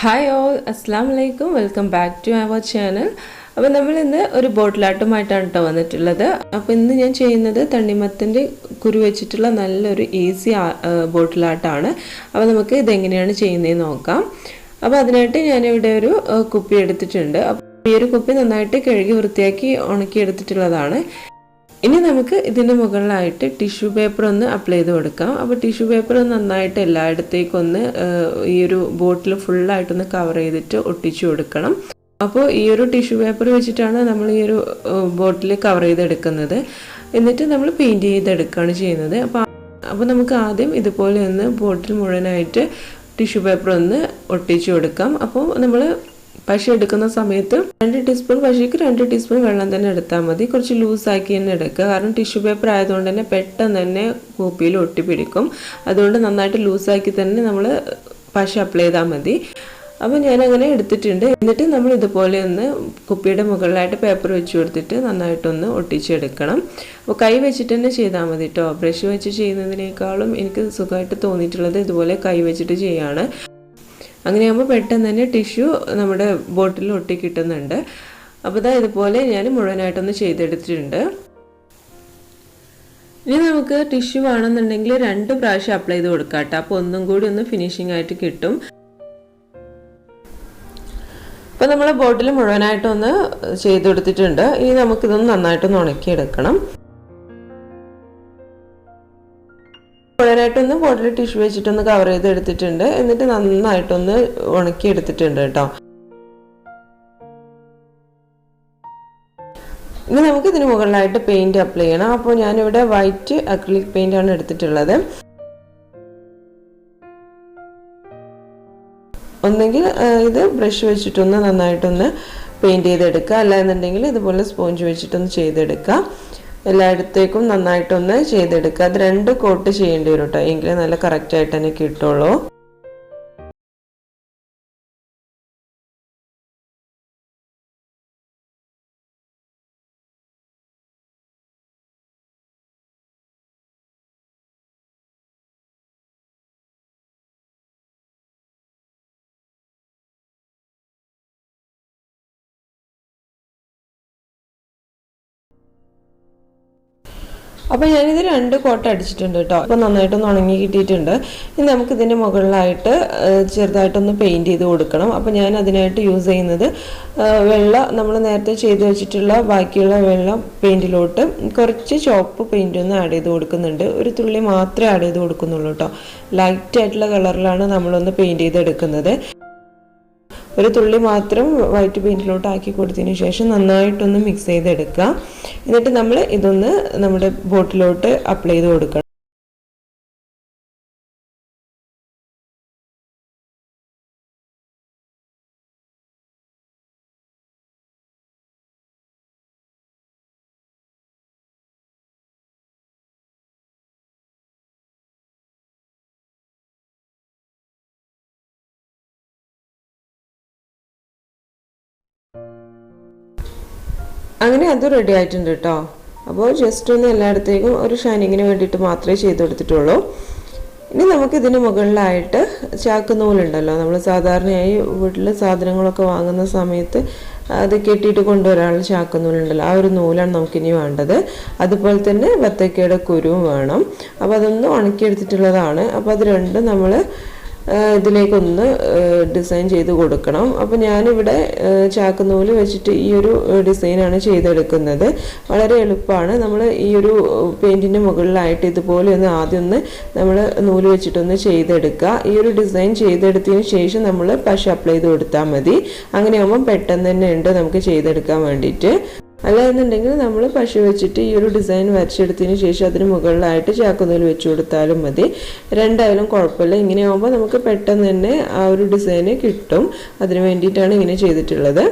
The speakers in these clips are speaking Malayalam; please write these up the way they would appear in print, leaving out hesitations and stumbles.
ഹായ് ഓൾ, അസ്സാം വലൈക്കും. Welcome back to our channel. അപ്പോൾ നമ്മൾ ഇന്ന് ഒരു ബോട്ടിലാട്ടുമായിട്ടാണ് കേട്ടോ വന്നിട്ടുള്ളത്. അപ്പോൾ ഇന്ന് ഞാൻ ചെയ്യുന്നത് തണ്ണിമത്തൻ്റെ കുരു വെച്ചിട്ടുള്ള നല്ലൊരു ഈസി ബോട്ടിലാട്ടാണ്. അപ്പോൾ നമുക്ക് ഇതെങ്ങനെയാണ് ചെയ്യുന്നതെന്ന് നോക്കാം. അപ്പോൾ അതിനായിട്ട് ഞാനിവിടെ ഒരു കുപ്പി എടുത്തിട്ടുണ്ട്. അപ്പോൾ ഈ ഒരു കുപ്പി നന്നായിട്ട് കഴുകി വൃത്തിയാക്കി ഉണക്കി എടുത്തിട്ടുള്ളതാണ്. ഇനി നമുക്ക് ഇതിൻ്റെ മുകളിലായിട്ട് ടിഷ്യൂ പേപ്പർ ഒന്ന് അപ്ലൈ ചെയ്ത് കൊടുക്കാം. അപ്പോൾ ടിഷ്യൂ പേപ്പർ നന്നായിട്ട് എല്ലായിടത്തേക്കൊന്ന് ഈ ഒരു ബോട്ടിൽ ഫുള്ളായിട്ടൊന്ന് കവർ ചെയ്തിട്ട് ഒട്ടിച്ചു കൊടുക്കണം. അപ്പോൾ ഈ ഒരു ടിഷ്യൂ പേപ്പർ വെച്ചിട്ടാണ് നമ്മൾ ഈ ഒരു ബോട്ടിൽ കവർ ചെയ്തെടുക്കുന്നത്. എന്നിട്ട് നമ്മൾ പെയിൻറ്റ് ചെയ്തെടുക്കുകയാണ് ചെയ്യുന്നത്. അപ്പോൾ നമുക്ക് ആദ്യം ഇതുപോലെ ഒന്ന് ബോട്ടിൽ മുഴുവനായിട്ട് ടിഷ്യൂ പേപ്പർ ഒന്ന് ഒട്ടിച്ചു കൊടുക്കാം. അപ്പോൾ നമ്മൾ പശ എടുക്കുന്ന സമയത്ത് 2 ടീസ്പൂൺ പശയ്ക്ക് 2 ടീസ്പൂൺ വെള്ളം തന്നെ എടുത്താൽ മതി. കുറച്ച് ലൂസാക്കി തന്നെ എടുക്കുക. കാരണം ടിഷ്യൂ പേപ്പർ ആയതുകൊണ്ട് തന്നെ പെട്ടെന്ന് തന്നെ കുപ്പിയിൽ ഒട്ടിപ്പിടിക്കും. അതുകൊണ്ട് നന്നായിട്ട് ലൂസാക്കി തന്നെ നമ്മൾ പശ അപ്ലൈ ചെയ്താൽ മതി. അപ്പോൾ ഞാനങ്ങനെ എടുത്തിട്ടുണ്ട്. എന്നിട്ട് നമ്മൾ ഇതുപോലെ ഒന്ന് കുപ്പിയുടെ മുകളിലായിട്ട് പേപ്പർ വെച്ച് കൊടുത്തിട്ട് നന്നായിട്ടൊന്ന് ഒട്ടിച്ചെടുക്കണം. അപ്പോൾ കൈ വെച്ചിട്ട് തന്നെ ചെയ്താൽ മതി കേട്ടോ. ബ്രഷ് വെച്ച് ചെയ്യുന്നതിനേക്കാളും എനിക്ക് സുഖമായിട്ട് തോന്നിയിട്ടുള്ളത് ഇതുപോലെ കൈ വെച്ചിട്ട് ചെയ്യാണ്. അങ്ങനെയാകുമ്പോൾ പെട്ടെന്ന് തന്നെ ടിഷ്യൂ നമ്മുടെ ബോട്ടിൽ ഒട്ടി കിട്ടുന്നുണ്ട്. അപ്പോൾ ഇതാ ഇതുപോലെ ഞാൻ മുഴുവനായിട്ടൊന്ന് ചെയ്തെടുത്തിട്ടുണ്ട്. ഇനി നമുക്ക് ടിഷ്യൂ വേണമെന്നുണ്ടെങ്കിൽ 2 പ്രാവശ്യം അപ്ലൈ ചെയ്ത് കൊടുക്കാം കേട്ടോ. അപ്പോൾ ഒന്നും കൂടി ഒന്ന് ഫിനിഷിംഗ് ആയിട്ട് കിട്ടും. അപ്പോൾ നമ്മൾ ബോട്ടിൽ മുഴുവനായിട്ടൊന്ന് ചെയ്തെടുത്തിട്ടുണ്ട്. ഇനി നമുക്കിതൊന്ന് നന്നായിട്ടൊന്ന് ഉണക്കിയെടുക്കണം. മുഴുവനായിട്ടൊന്ന് ബോട്ടിൽ ടിഷ്യൂ വെച്ചിട്ടൊന്ന് കവർ ചെയ്ത് എടുത്തിട്ടുണ്ട്. എന്നിട്ട് നന്നായിട്ടൊന്ന് ഉണക്കി എടുത്തിട്ടുണ്ട് കേട്ടോ. ഇനി നമുക്ക് ഇതിന് മുകളിലായിട്ട് പെയിന്റ് അപ്ലൈ ചെയ്യണം. അപ്പോൾ ഞാനിവിടെ വൈറ്റ് അക്രിലിക് പെയിന്റ് ആണ് എടുത്തിട്ടുള്ളത്. ഒന്നെങ്കിൽ ഇത് ബ്രഷ് വെച്ചിട്ടൊന്ന് നന്നായിട്ടൊന്ന് പെയിന്റ് ചെയ്തെടുക്കുക, അല്ലാന്നുണ്ടെങ്കിൽ ഇതുപോലെ സ്പോഞ്ച് വെച്ചിട്ടൊന്ന് ചെയ്തെടുക്കുക. എല്ലായിടത്തേക്കും നന്നായിട്ടൊന്ന് ചെയ്തെടുക്കുക. അത് 2 കോട്ട് ചെയ്യേണ്ടി വരും കേട്ടോ, എങ്കിലേ നല്ല കറക്റ്റായിട്ട് തന്നെ കിട്ടുള്ളൂ. അപ്പോൾ ഞാനിത് 2 കോട്ട അടിച്ചിട്ടുണ്ട് കേട്ടോ. അപ്പോൾ നന്നായിട്ടൊന്ന് ഉണങ്ങി കിട്ടിയിട്ടുണ്ട്. ഇനി നമുക്ക് ഇതിൻ്റെ മുകളിലായിട്ട് ചെറുതായിട്ടൊന്ന് പെയിൻറ്റ് ചെയ്ത് കൊടുക്കണം. അപ്പോൾ ഞാൻ അതിനായിട്ട് യൂസ് ചെയ്യുന്നത് വെള്ള, നമ്മൾ നേരത്തെ ചെയ്ത് വെച്ചിട്ടുള്ള ബാക്കിയുള്ള വെള്ള പെയിൻറ്റിലോട്ട് കുറച്ച് ചുവപ്പ് പെയിൻ്റ് ഒന്ന് ആഡ് ചെയ്ത് കൊടുക്കുന്നുണ്ട്. ഒരു തുള്ളി മാത്രമേ ആഡ് ചെയ്ത് കൊടുക്കുന്നുള്ളൂ കേട്ടോ. ലൈറ്റ് ആയിട്ടുള്ള കളറിലാണ് നമ്മളൊന്ന് പെയിൻറ്റ് ചെയ്തെടുക്കുന്നത്. ഒരു തുള്ളി മാത്രം വൈറ്റ് പെയിൻറ്റിലോട്ട് ആക്കി കൊടുത്തതിന് ശേഷം നന്നായിട്ടൊന്ന് മിക്സ് ചെയ്തെടുക്കുക. എന്നിട്ട് നമ്മൾ ഇതൊന്ന് നമ്മുടെ ബോട്ടിലോട്ട് അപ്ലൈ ചെയ്ത് കൊടുക്കണം. അങ്ങനെ അത് റെഡി ആയിട്ടുണ്ട് കേട്ടോ. അപ്പോൾ ജസ്റ്റ് ഒന്ന് എല്ലായിടത്തേക്കും ഒരു ഷൈനിങ്ങിന് വേണ്ടിയിട്ട് മാത്രമേ ചെയ്ത് കൊടുത്തിട്ടുള്ളൂ. ഇനി നമുക്ക് ഇതിന് മുകളിലായിട്ട് ചാക്ക് നൂലുണ്ടല്ലോ, നമ്മൾ സാധാരണയായി വീട്ടിൽ സാധനങ്ങളൊക്കെ വാങ്ങുന്ന സമയത്ത് അത് കെട്ടിയിട്ട് കൊണ്ടുവരാനുള്ള ചാക്ക് നൂലുണ്ടല്ലോ, ആ ഒരു നൂലാണ് നമുക്കിനി വേണ്ടത്. അതുപോലെ തന്നെ വത്തക്കയുടെ കുരുവും വേണം. അപ്പോൾ അതൊന്ന് ഉണക്കിയെടുത്തിട്ടുള്ളതാണ്. അപ്പോൾ അത് രണ്ടും നമ്മൾ ഇതിലേക്കൊന്ന് ഡിസൈൻ ചെയ്ത് കൊടുക്കണം. അപ്പോൾ ഞാനിവിടെ ചാക്കുനൂല് വെച്ചിട്ട് ഈ ഒരു ഡിസൈനാണ് ചെയ്തെടുക്കുന്നത്. വളരെ എളുപ്പമാണ്. നമ്മൾ ഈ ഒരു പെയിൻറ്റിൻ്റെ മുകളിലായിട്ട് ഇതുപോലെ ഒന്ന് ആദ്യം ഒന്ന് നമ്മൾ നൂല് വെച്ചിട്ടൊന്ന് ചെയ്തെടുക്കുക. ഈ ഒരു ഡിസൈൻ ചെയ്തെടുത്തതിന് ശേഷം നമ്മൾ പശ അപ്ലൈ ചെയ്ത് കൊടുത്താൽ മതി. അങ്ങനെയാകുമ്പം പെട്ടെന്ന് തന്നെ ഉണ്ട് നമുക്ക് ചെയ്തെടുക്കാൻ വേണ്ടിയിട്ട്. അല്ലാന്നുണ്ടെങ്കിൽ നമ്മൾ പശ വെച്ചിട്ട് ഈ ഒരു ഡിസൈൻ വരച്ചെടുത്തതിന് ശേഷം അതിന് മുകളിലായിട്ട് ചാക്കുനൂല് വെച്ച് കൊടുത്താലും മതി. രണ്ടായാലും കുഴപ്പമില്ല. ഇങ്ങനെയാകുമ്പോൾ നമുക്ക് പെട്ടെന്ന് തന്നെ ആ ഒരു ഡിസൈന് കിട്ടും. അതിന് വേണ്ടിയിട്ടാണ് ഇങ്ങനെ ചെയ്തിട്ടുള്ളത്.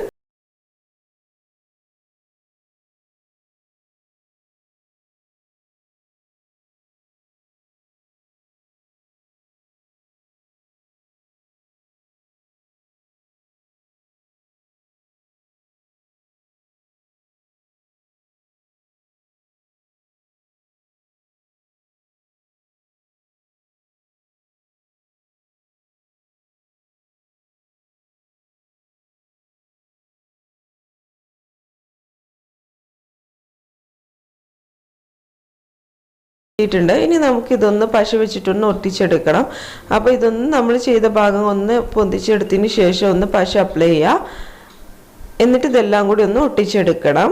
ിട്ടുണ്ട്. ഇനി നമുക്ക് ഇതൊന്ന് പശ വെച്ചിട്ടൊന്ന് ഒട്ടിച്ചെടുക്കണം. അപ്പോൾ ഇതൊന്ന് നമ്മൾ ചെയ്ത ഭാഗം ഒന്ന് പൊന്തിച്ചെടുത്തതിന് ശേഷം ഒന്ന് പശ അപ്ലൈ ചെയ്യുക. എന്നിട്ട് ഇതെല്ലാം കൂടി ഒന്ന് ഒട്ടിച്ചെടുക്കണം.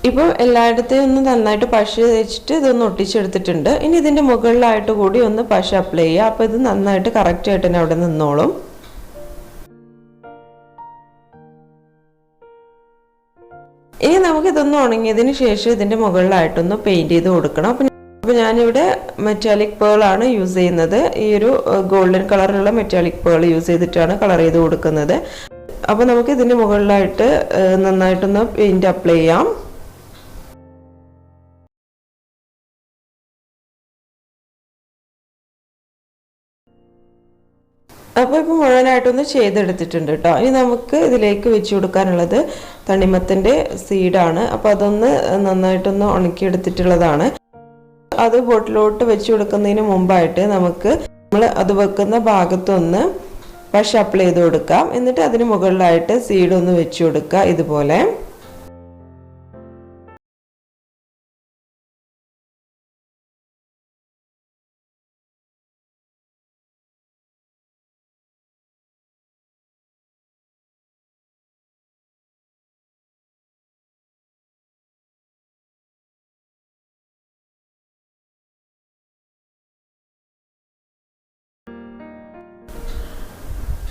ഇപ്പോൾ എല്ലായിടത്തെയും ഒന്ന് നന്നായിട്ട് പശ തേച്ചിട്ട് ഇതൊന്ന് ഒട്ടിച്ചെടുത്തിട്ടുണ്ട്. ഇനി ഇതിൻ്റെ മുകളിലായിട്ട് കൂടി ഒന്ന് പശ അപ്ലൈ ചെയ്യുക. അപ്പോൾ ഇത് നന്നായിട്ട് കറക്റ്റായിട്ട് തന്നെ അവിടെ നിന്നോളും. ഇനി നമുക്ക് ഇതൊന്ന് ഉണങ്ങിയതിന് ശേഷം ഇതിൻ്റെ മുകളിലായിട്ടൊന്ന് പെയിൻറ് ചെയ്ത് കൊടുക്കണം. അപ്പോൾ ഞാനിവിടെ മെറ്റാലിക് പേൾ ആണ് യൂസ് ചെയ്യുന്നത്. ഈ ഒരു ഗോൾഡൻ കളറുള്ള മെറ്റാലിക് പേൾ യൂസ് ചെയ്തിട്ടാണ് കളർ ചെയ്ത് കൊടുക്കുന്നത്. അപ്പോൾ നമുക്ക് ഇതിൻ്റെ മുകളിലായിട്ട് നന്നായിട്ടൊന്ന് പെയിൻറ് അപ്ലൈ ചെയ്യാം. അപ്പോൾ ഇപ്പോൾ മുഴുവനായിട്ടൊന്ന് ചെയ്തെടുത്തിട്ടുണ്ട് കേട്ടോ. ഇനി നമുക്ക് ഇതിലേക്ക് വെച്ച് കൊടുക്കാനുള്ളത് തണ്ണിമത്തൻ്റെ സീഡാണ്. അപ്പോൾ അതൊന്ന് നന്നായിട്ടൊന്ന് ഉണക്കിയെടുത്തിട്ടുള്ളതാണ്. അത് ബോട്ടിലോട്ട് വെച്ച് കൊടുക്കുന്നതിന് മുമ്പായിട്ട് നമുക്ക് നമ്മൾ അത് വെക്കുന്ന ഭാഗത്തൊന്ന് പശ അപ്ലൈ ചെയ്ത് കൊടുക്കാം. എന്നിട്ട് അതിന് മുകളിലായിട്ട് സീഡൊന്ന് വെച്ച് കൊടുക്കുക ഇതുപോലെ.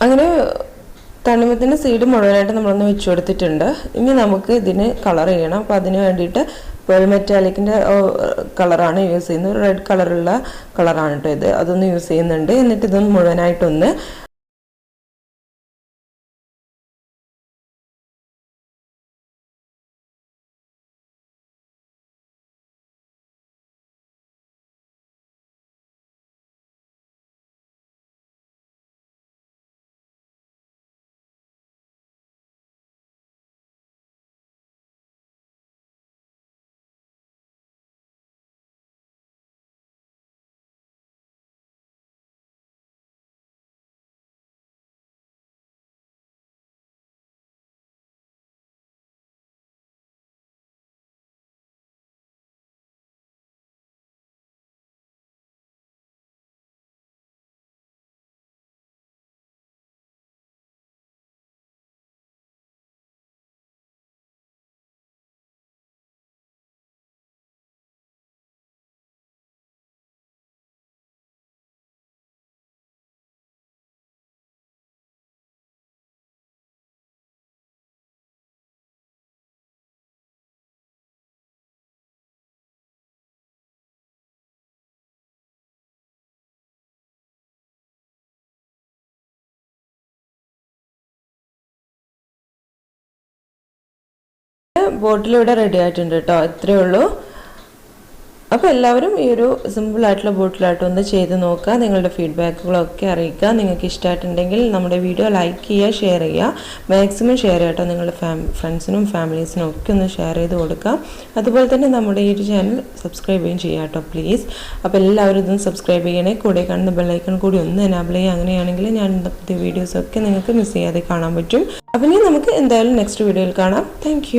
അങ്ങനെ തണ്ണിമത്തൻ്റെ സീഡ് മുഴുവനായിട്ട് നമ്മളൊന്ന് വെച്ച് കൊടുത്തിട്ടുണ്ട്. ഇനി നമുക്ക് ഇതിന് കളർ ചെയ്യണം. അപ്പോൾ അതിന് വേണ്ടിയിട്ട് പേൾ മെറ്റാലിക്കിൻ്റെ കളറാണ് യൂസ് ചെയ്യുന്നത്. ഒരു റെഡ് കളറുള്ള കളറാണ് കേട്ടോ ഇത്. അതൊന്ന് യൂസ് ചെയ്യുന്നുണ്ട്. എന്നിട്ട് ഇതൊന്ന് മുഴുവനായിട്ടൊന്ന് ബോട്ടിലിവിടെ റെഡി ആയിട്ടുണ്ട് കേട്ടോ. ഇത്രയേ ഉള്ളൂ. അപ്പോൾ എല്ലാവരും ഈ ഒരു സിമ്പിളായിട്ടുള്ള ബോട്ടിലായിട്ട് ഒന്ന് ചെയ്ത് നോക്കുക. നിങ്ങളുടെ ഫീഡ്ബാക്കുകളൊക്കെ അറിയിക്കുക. നിങ്ങൾക്ക് ഇഷ്ടമായിട്ടുണ്ടെങ്കിൽ നമ്മുടെ വീഡിയോ ലൈക്ക് ചെയ്യുക, ഷെയർ ചെയ്യുക. മാക്സിമം ഷെയർ ചെയ്യട്ടോ. നിങ്ങളുടെ ഫ്രണ്ട്സിനും ഫാമിലീസിനും ഒക്കെ ഒന്ന് ഷെയർ ചെയ്ത് കൊടുക്കുക. അതുപോലെ തന്നെ നമ്മുടെ ഈ ഒരു ചാനൽ സബ്സ്ക്രൈബ് ചെയ്യുകയും ചെയ്യുക കേട്ടോ പ്ലീസ്. അപ്പോൾ എല്ലാവരും ഇതൊന്ന് സബ്സ്ക്രൈബ് ചെയ്യണേ. കൂടെ കാണുന്ന ബെല്ലൈക്കൺ കൂടി ഒന്ന് എനാബിൾ ചെയ്യുക. അങ്ങനെയാണെങ്കിൽ ഞാൻ പുതിയ വീഡിയോസൊക്കെ നിങ്ങൾക്ക് മിസ് ചെയ്യാതെ കാണാൻ പറ്റും. അപ്പോൾ ഇനി നമുക്ക് എന്തായാലും നെക്സ്റ്റ് വീഡിയോയിൽ കാണാം. താങ്ക്